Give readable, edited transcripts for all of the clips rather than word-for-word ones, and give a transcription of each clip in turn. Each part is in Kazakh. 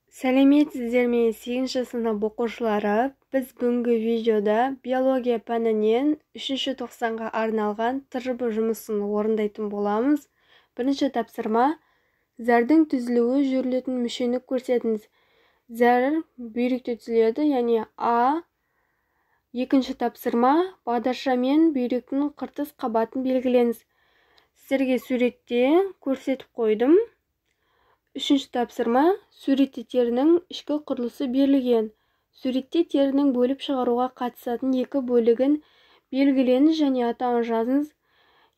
Сәлеметсіздер ме 8-ші сынып оқушылары? Біз бүгінгі видеода биология пәнінен 3-ші тоқсанға арналған тырбы жұмысын орындайтын боламыз. Бірінші тапсырма: зәрдің түзілуі жүрілетін мүшені көрсетіңіз. Зәр бүйректе түзіледі, яғни А. Екінші тапсырма: бағдарша мен бүйректің қыртыс қабатын белгілеңіз. Сіздерге суретте көрсетіп қойдым. Үшінші тапсырма: суретте терінің ішкі құрылысы берілген. Суретте терінің бөліп шығаруға қатысатын екі бөлігін белгілеңіз және атауын жазыңыз.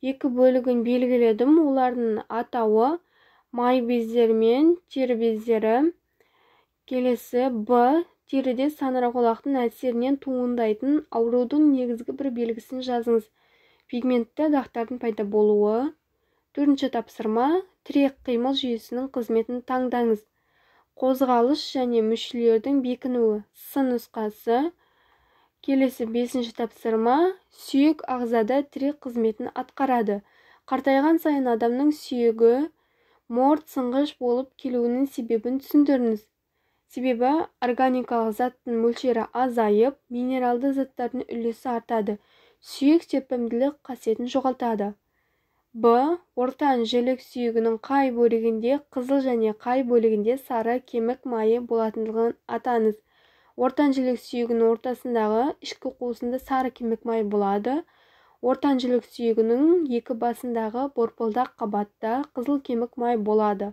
Екі бөлігін белгіледім. Олардың атауы май бездері мен тері бездері. Келесі Б. Теріде саңырауқұлақтың әсерінен туындайтын аурудың негізгі бір белгісін жазыңыз. Пигментті дақтардың пайда болуы. Төртінші тапсырма: тірек қимыл жүйесінің қызметін таңдаңыз. Қозғалыс және мүшелердің бекінуі. С нұсқасы. Келесі бесінші тапсырма: сүйек ағзада тірек қызметін атқарады. Қартайған сайын адамның сүйегі морт сынғыш болып келуінің себебін түсіндіріңіз. Себебі органикалық заттың мөлшері азайып, минералды заттардың үлесі артады. Сүйек серпімділік қасиетін жоғалтады. Б. Ортан жілік сүйегінің қай бөлігінде қызыл және қай бөлігінде сары кемік майы болатындығын атаңыз. Ортан жілік сүйегінің ортасындағы ішкі қуысында сары кемік майы болады. Ортан жілік сүйегінің екі басындағы борпылдақ қабатта қызыл кемік май болады.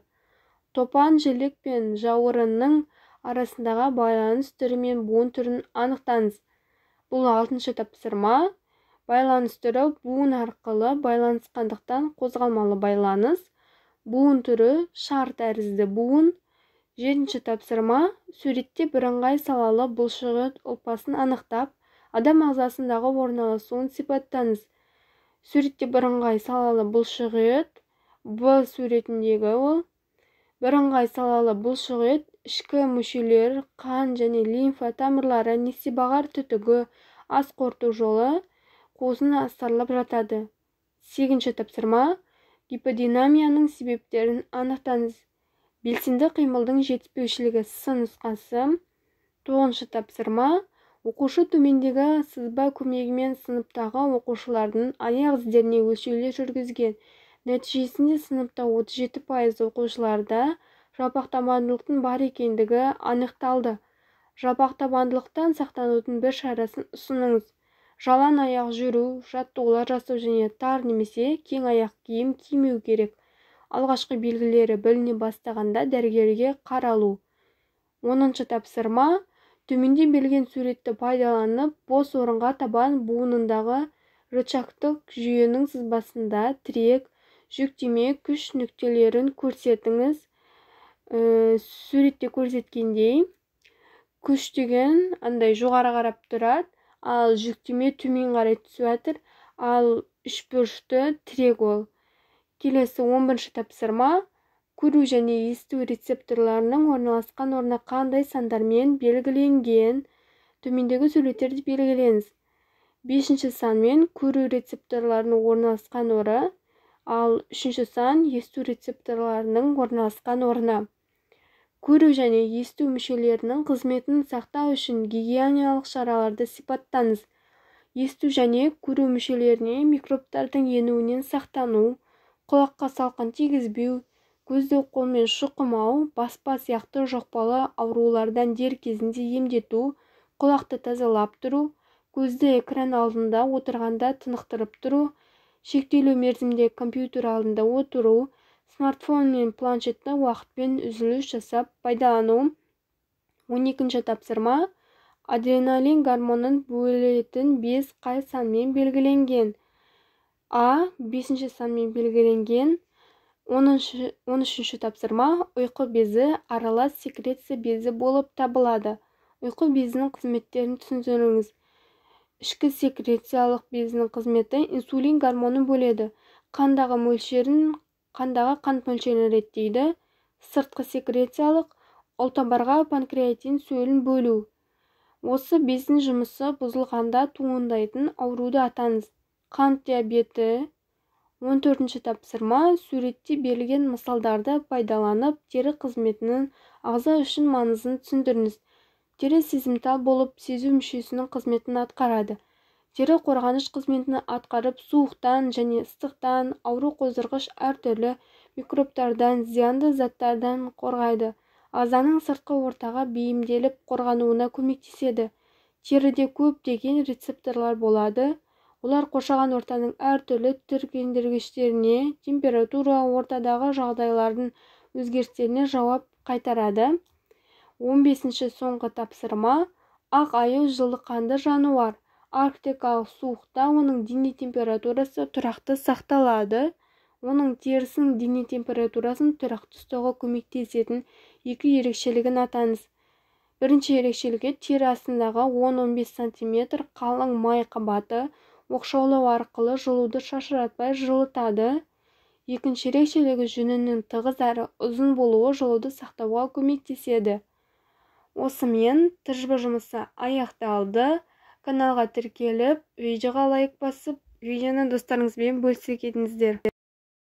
Топан жілік пен жауырынның арасындағы байланыс түрі мен буын түрін анықтаңыз. Бұл 6-шы тапсырма. Байланыс түрі буын арқылы байланысқандықтан қозғалмалы байланыс. Буын түрі шар тәрізді буын. 7-ші тапсырма. Суретте бірыңғай салалы бұлшықет ұлпасын анықтап, адам ағзасындағы орналасуын сипаттаңыз. Суретте бірыңғай салалы бұлшықет. Б суретіндегі ол. Бірыңғай салалы бұлшықет ішкі мүшелер, қан және лимфа тамырлары, несебағар түтігі, ас қорыту жолы қуысын астарлап жатады. 8-ші тапсырма. Гиподинамияның себептерін анықтаңыз. Белсенді қимылдың жетіспеушілігі. С нұсқасы. 9-шы тапсырма. Оқушы төмендегі сызба көмегімен сыныптағы оқушылардың аяқ іздеріне өлшеулер жүргізген. Нәтижесінде сыныпта 37% оқушыларда жалпақтабандылықтың бар екендігі анықталды. Жалпақтабандылықтан сақтанудың бір шарасын ұсыныңыз. Жалаң аяқ жүру, жаттығулар жасау және тар немесе кең аяқ киім кимеу керек. Алғашқы белгілері біліне бастағанда дәрігерге қаралу. 10-шы тапсырма. Төменде берілген суретті пайдаланып, бос орынға табан буынындағы рычагтық жүйенің сызбасында тірек, жүктеме, күш нүктелерін көрсетіңіз. Суретте көрсеткендей, күш деген андай жоғары қарап тұрады, ал жүктеме төмен қарай түсіп жатыр, ал үшбұрышты тірек ол. Келесі 11-ші тапсырма. Көру және есту рецепторларының орналасқан орны қандай сандармен белгіленген. Төмендегі суреттерді белгілеңіз. 5-ші санмен көру рецепторларының орналасқан орны, ал 3-ші сан есту рецепторларының орналасқан орны. Көру және есту мүшелерінің қызметін сақтау үшін гигиеналық шараларды сипаттаңыз. Есту және көру мүшелеріне микробтардың енуінен сақтану, құлаққа салқын тигізбеу, көзді қолмен шұқымау, баспа сияқты жұқпалы аурулардан дер кезінде емдету, құлақты тазалап тұру, көзді экран алдында отырғанда тынықтырып тұру, шектеулі мерзімде компьютер алдында отыру, смартфон мен планшетті уақытпен үзіліс жасап пайдалану. 12-ші тапсырма. Адреналин гормонын бөлетін без қай санмен белгіленген? А. 5-ші санмен белгіленген. 13-ші тапсырма. Ұйқы безі аралас секреция безі болып табылады. Ұйқы безінің қызметтерін түсіндіріңіз. Ішкі секрециялық безінің қызметі инсулин гормонын бөледі. Қандағы қант мөлшерін реттейді. Сыртқы секрециялық ұлтабарға панкреатин сөлін бөлу. Осы бездің жұмысы бұзылғанда туындайтын ауруды атаңыз. Қант диабеті. 14-ші тапсырма. Суретте берілген мысалдарды пайдаланып тері қызметінің ағза үшін маңызын түсіндіріңіз. Тері сезімтал болып, сезу мүшесінің қызметін атқарады. Тері қорғаныш қызметін атқарып, суықтан және ыстықтан, ауру қоздырғыш әртүрлі микробтардан, зиянды заттардан қорғайды. Ағзаның сыртқы ортаға бейімделіп қорғануына көмектеседі. Теріде көптеген рецепторлар болады. Олар қоршаған ортаның әртүрлі түргендіргіштеріне, температура, ортадағы жағдайлардың өзгерістеріне жауап қайтарады. 15-ші соңғы тапсырма. Ақ аю жылықанды жануар. Арктикалық суықта оның дене температурасы тұрақты сақталады. Оның терісінің дене температурасын тұрақты ұстауға көмектесетін екі ерекшелігін атаңыз. Бірінші ерекшелігі тері астындағы 10-15 см қалың май қабаты оқшаулау арқылы жылуды шашыратпай жылытады. Екінші ерекшелігі жүнінің тығыз әрі ұзын болуы жылуды сақтауға көмектеседі. Осымен тжб жұмысы аяқталды. Каналға тіркеліп, видеоға лайк басып, видеоны достарыңызбен бөлісе кетіңіздер.